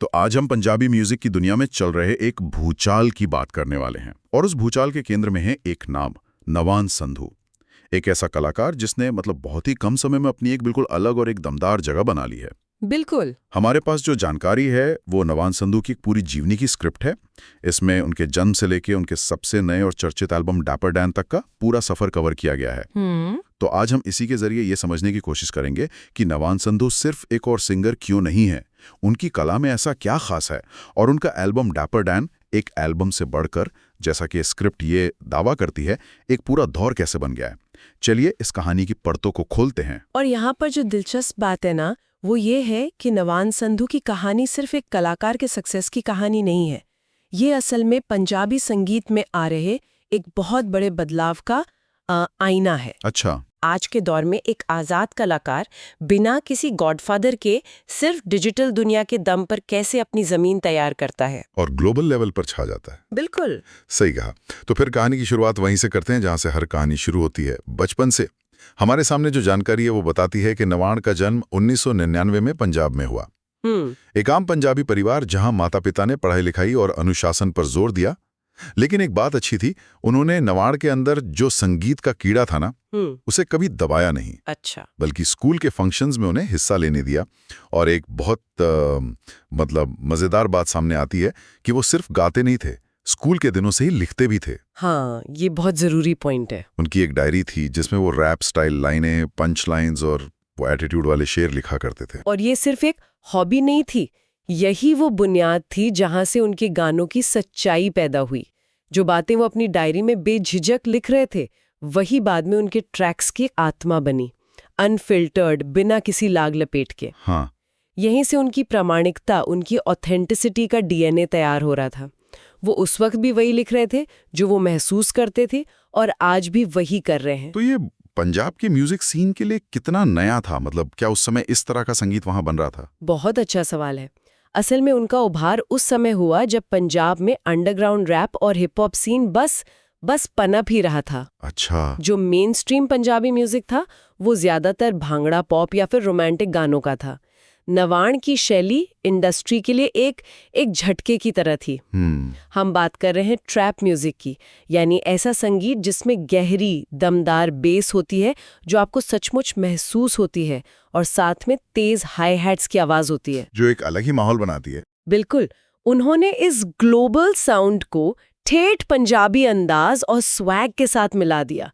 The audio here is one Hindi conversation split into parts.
तो आज हम पंजाबी म्यूजिक की दुनिया में चल रहे एक भूचाल की बात करने वाले हैं और उस भूचाल के केंद्र में है एक नाम, नवान संधू। एक ऐसा कलाकार जिसने बहुत ही कम समय में अपनी एक बिल्कुल अलग और एक दमदार जगह बना ली है। बिल्कुल। हमारे पास जो जानकारी है वो नवान संधू की पूरी जीवनी की स्क्रिप्ट है। इसमें उनके जन्म से लेके उनके सबसे नए और चर्चित एल्बम डैपर डैन तक का पूरा सफर कवर किया गया है। तो आज हम इसी के जरिए ये समझने की कोशिश करेंगे कि नवान संधू सिर्फ एक और सिंगर क्यों नहीं है, उनकी कला में ऐसा क्या खास है और उनका एल्बम डैपर डैन एक एल्बम से बढ़कर, जैसा कि स्क्रिप्ट ये दावा करती है, एक पूरा दौर कैसे बन गया है। चलिए इस कहानी की परतों को खोलते हैं। और यहाँ पर जो दिलचस्प बात है ना, वो ये है कि नवान संधू की कहानी सिर्फ एक कलाकार के सक्सेस की कहानी नहीं है। ये असल में पंजाबी संगीत में आ रहे एक बहुत बड़े बदलाव का आईना है। अच्छा। आज के दौर में एक आज़ाद कलाकार बिना किसी गॉडफादर के सिर्फ डिजिटल दुनिया के दम पर कैसे अपनी जमीन तैयार करता है और ग्लोबल लेवल पर छा जाता है। बिल्कुल सही कहा। तो फिर कहानी की शुरुआत वहीं से करते हैं जहां से हर कहानी शुरू होती है, बचपन से। हमारे सामने जो जानकारी है वो बताती है कि नवान का जन्म 1999 में पंजाब में हुआ। एक आम पंजाबी परिवार जहां माता पिता ने पढ़ाई लिखाई और अनुशासन पर जोर दिया। लेकिन एक बात अच्छी थी, उन्होंने नवान के अंदर जो संगीत का कीड़ा था ना, उसे कभी दबाया नहीं। अच्छा। बल्कि स्कूल के फंक्शंस में उन्हें हिस्सा लेने दिया। और एक बहुत मजेदार बात सामने आती है कि वो सिर्फ गाते नहीं थे, स्कूल के दिनों से ही लिखते भी थे। हाँ, ये बहुत जरूरी पॉइंट है। उनकी एक डायरी थी जिसमें वो रैप स्टाइल लाइनें, पंच लाइन्स और वो एटीट्यूड वाले शेर लिखा करते थे। और ये सिर्फ एक हॉबी नहीं थी, यही वो बुनियाद थी जहां से उनके गानों की सच्चाई पैदा हुई। जो बातें वो अपनी डायरी में बेझिझक लिख रहे थे, वही बाद में उनके ट्रैक्स की आत्मा बनी, अनफिल्टर्ड, बिना किसी लाग लपेट के। हाँ। यहीं से उनकी प्रामाणिकता, उनकी ऑथेंटिसिटी का डीएनए तैयार हो रहा था। वो उस वक्त भी वही लिख रहे थे जो वो महसूस करते थे और आज भी वही कर रहे हैं। तो ये पंजाब के म्यूजिक सीन के लिए कितना नया था? क्या उस समय इस तरह का संगीत वहां बन रहा था? बहुत अच्छा सवाल है। असल में उनका उभार उस समय हुआ जब पंजाब में अंडरग्राउंड रैप और हिप हॉप सीन बस पनप ही रहा था। अच्छा। जो मेन स्ट्रीम पंजाबी म्यूजिक था वो ज्यादातर भांगड़ा, पॉप या फिर रोमांटिक गानों का था। नवान की शैली इंडस्ट्री के लिए एक झटके की तरह थी। हम बात कर रहे हैं ट्रैप म्यूजिक की, यानी ऐसा संगीत जिसमें गहरी दमदार बेस होती है जो आपको सचमुच महसूस होती है, और साथ में तेज हाई हैट्स की आवाज होती है जो एक अलग ही माहौल बनाती है। बिल्कुल। उन्होंने इस ग्लोबल साउंड को ठेठ पंजाबी अंदाज और स्वैग के साथ मिला दिया।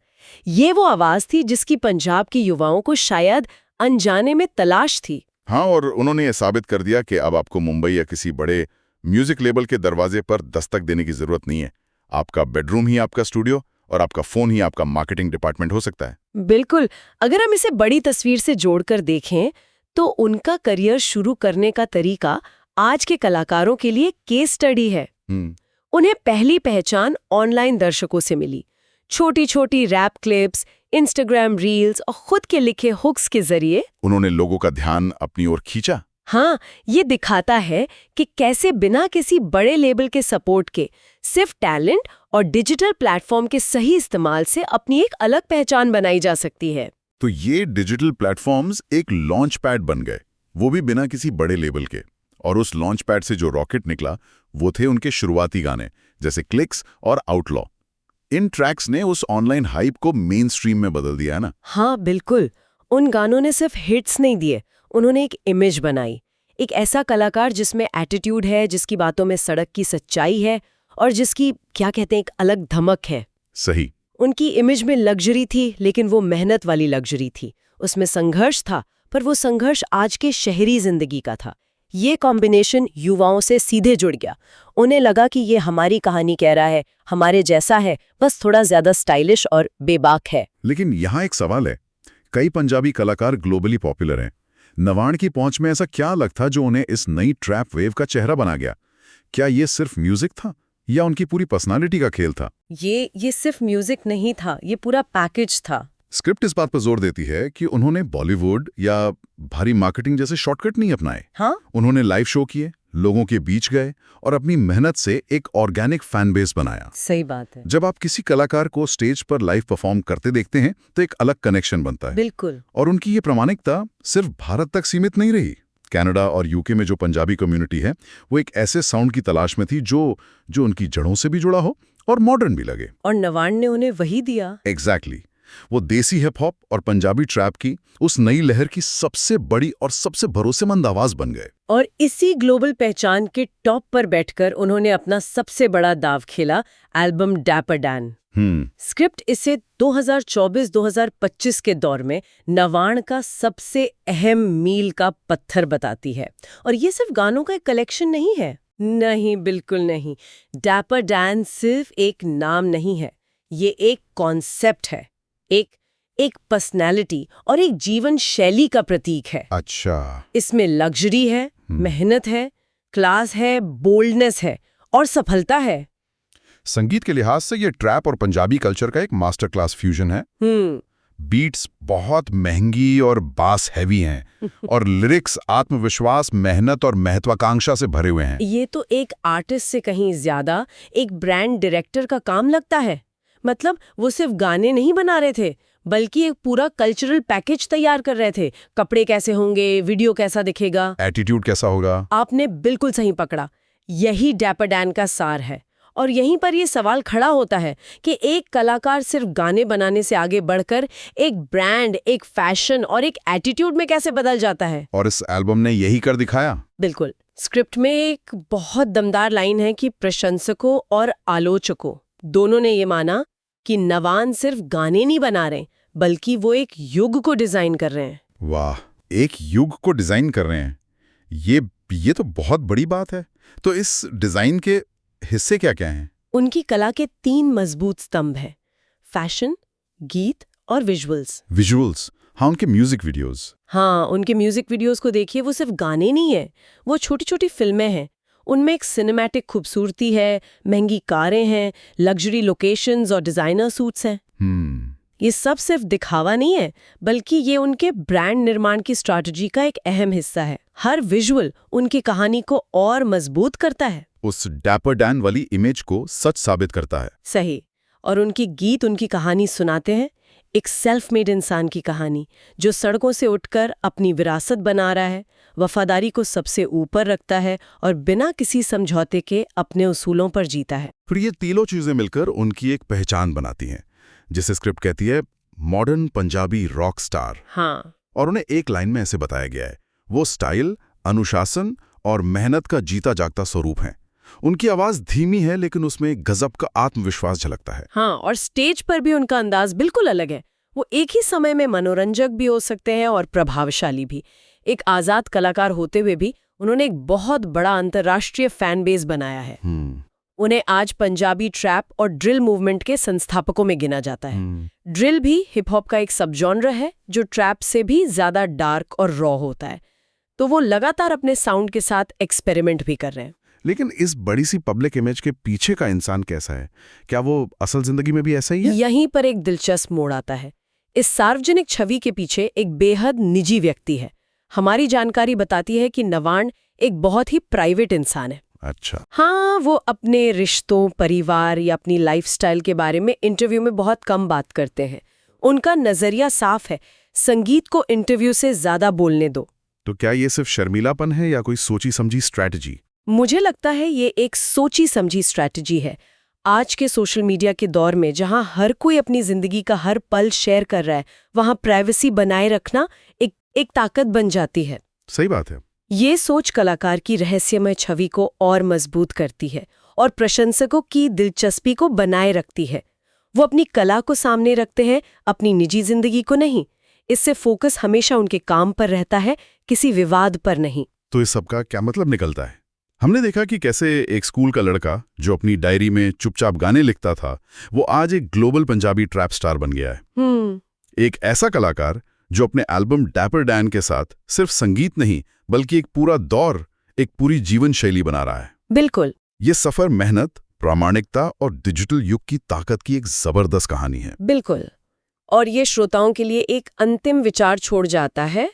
ये वो आवाज थी जिसकी पंजाब के युवाओं को शायद अनजाने में तलाश थी। हाँ, और उन्होंने ये साबित कर दिया कि अब आपको मुंबई या किसी बड़े म्यूजिक लेबल के दरवाजे पर दस्तक देने की जरूरत नहीं है। आपका बेडरूम ही आपका स्टूडियो और आपका फोन ही आपका मार्केटिंग डिपार्टमेंट हो सकता है। बिल्कुल। अगर हम इसे बड़ी तस्वीर से जोड़कर देखें तो उनका करियर शुरू करने का तरीका आज के कलाकारों के लिए केस स्टडी है। उन्हें पहली पहचान ऑनलाइन दर्शकों से मिली। छोटी छोटी रैप क्लिप्स, इंस्टाग्राम रील्स और खुद के लिखे हुक्स के जरिए उन्होंने लोगों का ध्यान अपनी ओर खींचा। हाँ, ये दिखाता है कि कैसे बिना किसी बड़े लेबल के सपोर्ट के, सिर्फ टैलेंट और डिजिटल प्लेटफॉर्म के सही इस्तेमाल से अपनी एक अलग पहचान बनाई जा सकती है। तो ये डिजिटल प्लेटफॉर्म्स एक लॉन्च पैड बन गए, वो भी बिना किसी बड़े लेबल के। और उस लॉन्च पैड से जो रॉकेट निकला वो थे उनके शुरुआती गाने, जैसे क्लिक्स और आउटलॉ। इन ट्रैक्स ने उस ऑनलाइन हाइप को मेन स्ट्रीम में बदल दिया है ना। हाँ बिल्कुल। उन गानों ने सिर्फ हिट्स नहीं दिए, उन्होंने एक इमेज बनाई। एक ऐसा कलाकार जिसमें एटीट्यूड है, जिसकी बातों में सड़क की सच्चाई है और जिसकी एक अलग धमक है। सही। उनकी इमेज में लग्जरी थी, लेकिन वो मेहनत वाली लग्जरी थी। उसमें संघर्ष था, पर वो संघर्ष आज के शहरी जिंदगी का था। ये कॉम्बिनेशन युवाओं से सीधे जुड़ गया। उन्हें लगा कि ये हमारी कहानी कह रहा है, हमारे जैसा है, बस थोड़ा ज्यादा स्टाइलिश और बेबाक है। लेकिन यहाँ एक सवाल है, कई पंजाबी कलाकार ग्लोबली पॉपुलर हैं। नवान की पहुंच में ऐसा क्या अलग था जो उन्हें इस नई ट्रैप वेव का चेहरा बना गया? क्या ये सिर्फ म्यूजिक था या उनकी पूरी पर्सनालिटी का खेल था? ये सिर्फ म्यूजिक नहीं था, ये पूरा पैकेज था। स्क्रिप्ट इस बात पर जोर देती है कि उन्होंने बॉलीवुड या भारी मार्केटिंग जैसे शॉर्टकट नहीं अपनाए। हाँ? उन्होंने लाइव शो किए, लोगों के बीच गए और अपनी मेहनत से एक ऑर्गेनिक फैन बेस बनाया। सही बात है। जब आप किसी कलाकार को स्टेज पर लाइव परफॉर्म करते देखते हैं तो एक अलग कनेक्शन बनता है। बिल्कुल। और उनकी ये प्रामाणिकता सिर्फ भारत तक सीमित नहीं रही, कनाडा और यूके में जो पंजाबी कम्युनिटी है वो एक ऐसे साउंड की तलाश में थी जो उनकी जड़ों से भी जुड़ा हो और मॉडर्न भी लगे। और नवान ने उन्हें वही दिया। एग्जैक्टली वो देसी हिप हॉप और पंजाबी ट्रैप की उस नई लहर की सबसे बड़ी और सबसे भरोसेमंद आवाज बन गए। और इसी ग्लोबल पहचान के टॉप पर बैठकर उन्होंने अपना सबसे बड़ा दाव खेला, एल्बम डैपर डैन। स्क्रिप्ट इसे 2024-2025 के दौर में नवान का सबसे अहम मील का पत्थर बताती है। और ये सिर्फ गानों का एक कलेक्शन नहीं है, नहीं, बिल्कुल नहीं। डैपर डैन सिर्फ एक नाम नहीं है, ये एक कॉन्सेप्ट है, एक पर्सनैलिटी और एक जीवन शैली का प्रतीक है। अच्छा। इसमें लग्जरी है, मेहनत है, क्लास है, बोल्डनेस है और सफलता है। संगीत के लिहाज से ये ट्रैप और पंजाबी कल्चर का एक मास्टर क्लास फ्यूजन है। बीट्स बहुत महंगी और बास हैवी हैं और लिरिक्स आत्मविश्वास, मेहनत और महत्वाकांक्षा से भरे हुए हैं। ये तो एक आर्टिस्ट से कहीं ज्यादा एक ब्रांड डायरेक्टर का काम लगता है। मतलब वो सिर्फ गाने नहीं बना रहे थे, बल्कि एक पूरा कल्चरल पैकेज तैयार कर रहे थे। कपड़े कैसे होंगे, वीडियो कैसा दिखेगा, एटीट्यूड कैसा होगा। आपने बिल्कुल सही पकड़ा, यही डैपर डैन का सार है। और यहीं पर ये सवाल खड़ा होता है कि एक कलाकार सिर्फ गाने बनाने से आगे बढ़कर एक ब्रांड, एक फैशन और एक एटीट्यूड में कैसे बदल जाता है। और इस एल्बम ने यही कर दिखाया। बिल्कुल। स्क्रिप्ट में एक बहुत दमदार लाइन है कि प्रशंसकों और आलोचकों दोनों ने ये माना कि नवान सिर्फ गाने नहीं बना रहे, बल्कि वो एक युग को डिजाइन कर रहे हैं। वाह, एक युग को डिजाइन कर रहे हैं, ये तो बहुत बड़ी बात है। तो इस डिजाइन के हिस्से क्या क्या हैं? उनकी कला के 3 मजबूत स्तंभ हैं, फैशन, गीत और विजुअल्स। हाँ, उनके म्यूजिक वीडियोस। हाँ, उनके म्यूजिक वीडियोस को देखिए, वो सिर्फ गाने नहीं है, वो छोटी छोटी फिल्में हैं। उनमें एक सिनेमैटिक खूबसूरती है, महंगी कारें हैं, लग्जरी लोकेशंस और डिजाइनर सूट्स हैं। ये सब सिर्फ दिखावा नहीं है, बल्कि ये उनके ब्रांड निर्माण की स्ट्रैटेजी का एक अहम हिस्सा है। हर विजुअल उनकी कहानी को और मजबूत करता है, उस डैपर डैन वाली इमेज को सच साबित करता है। सही। और उनकी गीत उनकी कहानी सुनाते हैं, एक सेल्फ मेड इंसान की कहानी जो सड़कों से उठकर अपनी विरासत बना रहा है, वफादारी को सबसे ऊपर रखता है और बिना किसी समझौते के अपने उसूलों पर जीता है। फिर ये तीनों चीजें मिलकर उनकी एक पहचान बनाती हैं, जिसे स्क्रिप्ट कहती है मॉडर्न पंजाबी रॉक स्टार। हाँ। और उन्हें एक लाइन में ऐसे बताया गया है, वो स्टाइल, अनुशासन और मेहनत का जीता जागता स्वरूप है। उनकी आवाज धीमी है, लेकिन उसमें गजब का आत्मविश्वास झलकता है। हाँ, और स्टेज पर भी उनका अंदाज बिल्कुल अलग है। वो एक ही समय में मनोरंजक भी हो सकते हैं और प्रभावशाली भी। एक आजाद कलाकार होते हुए भी उन्होंने एक बहुत बड़ा अंतर्राष्ट्रीय फैन बेस बनाया है। उन्हें आज पंजाबी ट्रैप और ड्रिल मूवमेंट के संस्थापकों में गिना जाता है। ड्रिल भी हिप हॉप का एक सब जॉनर है जो ट्रैप से भी ज्यादा डार्क और रॉ होता है। तो वो लगातार अपने साउंड के साथ एक्सपेरिमेंट भी कर रहे हैं। लेकिन इस बड़ी सी पब्लिक इमेज के पीछे का इंसान कैसा है? क्या वो असल जिंदगी में भी ऐसा ही है? यहीं पर एक दिलचस्प मोड़ आता है। इस सार्वजनिक छवि के पीछे एक बेहद निजी व्यक्ति है। हमारी जानकारी बताती है कि नवान एक बहुत ही प्राइवेट इंसान है। अच्छा। हाँ, वो अपने रिश्तों, परिवार या अपनी लाइफस्टाइल के बारे में इंटरव्यू में बहुत कम बात करते हैं। उनका नजरिया साफ है, संगीत को इंटरव्यू से ज्यादा बोलने दो। तो क्या ये सिर्फ शर्मीलापन है या कोई सोची समझी स्ट्रैटेजी? मुझे लगता है ये एक सोची समझी स्ट्रैटेजी है। आज के सोशल मीडिया के दौर में जहां हर कोई अपनी जिंदगी का हर पल शेयर कर रहा है, वहां प्राइवेसी बनाए रखना एक ताकत बन जाती है। सही बात है। ये सोच कलाकार की रहस्यमय छवि को और मजबूत करती है और प्रशंसकों की दिलचस्पी को बनाए रखती है। वो अपनी कला को सामने रखते हैं, अपनी निजी जिंदगी को नहीं। इससे फोकस हमेशा उनके काम पर रहता है, किसी विवाद पर नहीं। तो इस सब का क्या मतलब निकलता है? हमने देखा कि कैसे एक स्कूल का लड़का जो अपनी डायरी में चुपचाप गाने लिखता था, वो आज एक ग्लोबल पंजाबी ट्रैप स्टार बन गया है। एक ऐसा कलाकार जो अपने एल्बम डैपर डैन के साथ सिर्फ संगीत नहीं, बल्कि एक पूरा दौर, एक पूरी जीवन शैली बना रहा है। बिल्कुल। ये सफर मेहनत, प्रामाणिकता और डिजिटल युग की ताकत की एक जबरदस्त कहानी है। बिल्कुल। और ये श्रोताओं के लिए एक अंतिम विचार छोड़ जाता है।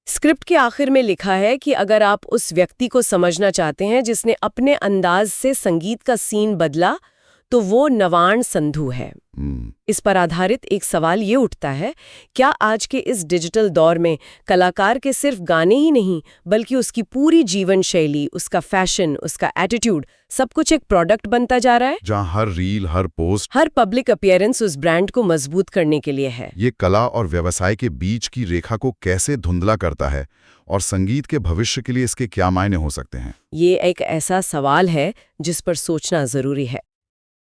स्क्रिप्ट के आखिर में लिखा है कि अगर आप उस व्यक्ति को समझना चाहते हैं जिसने अपने अंदाज से संगीत का सीन बदला, तो वो नवान संधू है। इस पर आधारित एक सवाल ये उठता है, क्या आज के इस डिजिटल दौर में कलाकार के सिर्फ गाने ही नहीं बल्कि उसकी पूरी जीवन शैली, उसका फैशन, उसका एटीट्यूड, सब कुछ एक प्रोडक्ट बनता जा रहा है, जहाँ हर रील, हर पोस्ट, हर पब्लिक अपीयरेंस उस ब्रांड को मजबूत करने के लिए है। ये कला और व्यवसाय के बीच की रेखा को कैसे धुंधला करता है और संगीत के भविष्य के लिए इसके क्या मायने हो सकते हैं? ये एक ऐसा सवाल है जिस पर सोचना जरूरी है।